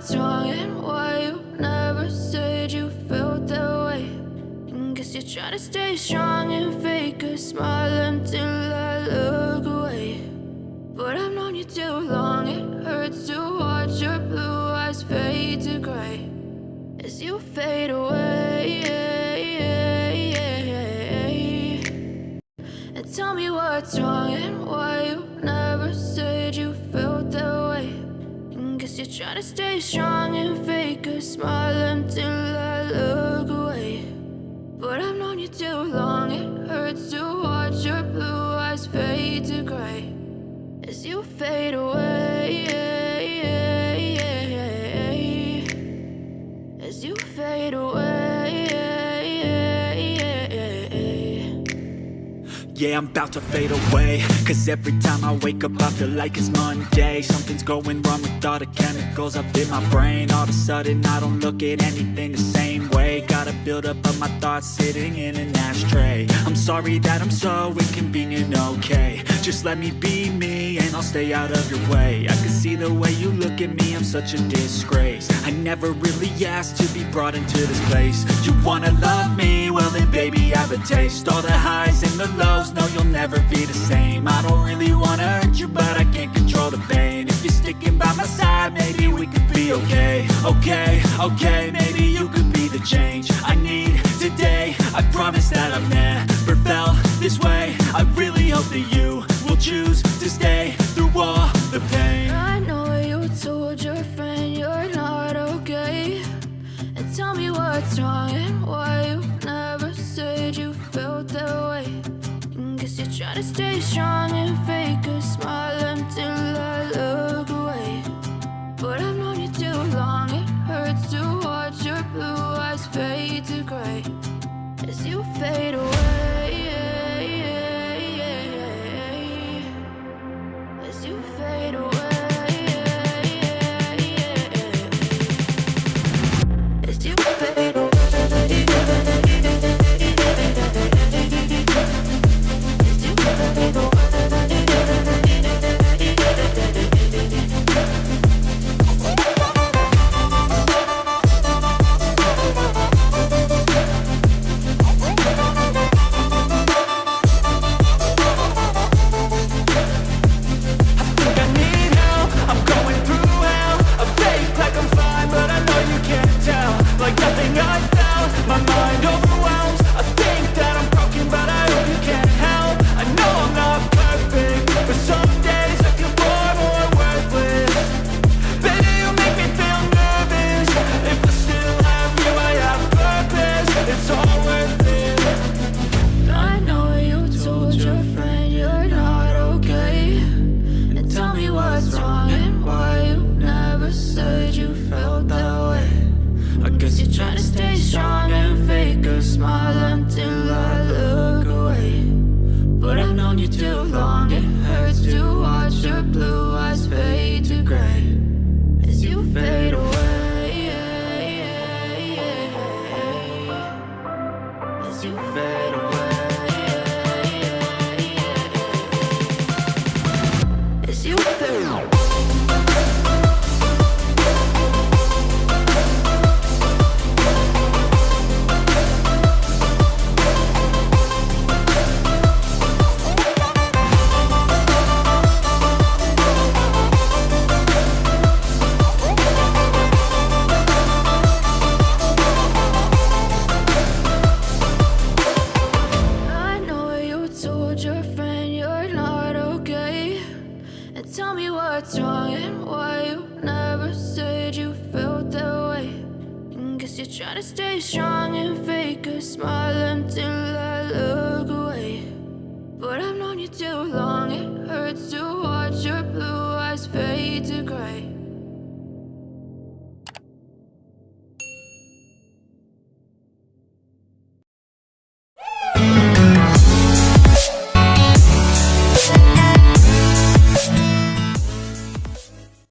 what's wrong and why you never said you felt that way. And guess you're trying to stay strong and fake a smile until I look away. But I've known you too long, it hurts to watch your blue eyes fade to gray as you fade away. And tell me what's wrong and why you never said you felt that way. And guess you're trying to stay strong and fake a smile until I look away. But I've known you too long, it hurts to watch your blue eyes fade to gray as you fade away. As you fade away. Yeah, I'm about to fade away, cause every time I wake up I feel like it's Monday. Something's going wrong with all the chemicals up in my brain. All of a sudden I don't look at anything the same way. Got a buildup of my thoughts sitting in an ashtray. I'm sorry that I'm so inconvenient, okay. Just let me be me and I'll stay out of your way. I can see the way you look at me, I'm such a disgrace. I never really asked to be brought into this place. You wanna love me? Well then baby I have a taste. All the highs and the lows, no you'll never be the same. I don't really wanna hurt you but I can't control the pain. If you're sticking by my side maybe we could be okay. Okay, maybe you could be the change I need today. I promise that I've never felt this way. I really hope that you will choose to stay through all the pain. I know you told your friend you're not okay. And tell me what's wrong and why you never said you felt that way. And guess you're trying to stay strong and fake a smile until I look away. But I've known you too long, it hurts to watch your blue eyes fade to gray as you fade away. As you fade away. As you fade away. As you fade away. Like nothing I felt, my mind overwhelms. I think that I'm broken, but I hope you can't help. I know I'm not perfect, but some days I feel far more worthless. Baby, you make me feel nervous. If I still have you, I have purpose. It's all worth it. I know you told your friend you're not okay. And tell me what's wrong and why you never said you felt that way. I guess you're trying to stay strong and fake a smile until I look away. But I've known you too long, it hurts to watch your blue eyes fade to gray as you fade away. As you fade away. As you fade away. Tell me what's wrong and why you never said you felt that way. And guess you're trying to stay strong and fake a smile until I look away. But I've known you too long, it hurts to watch your blue eyes fade to gray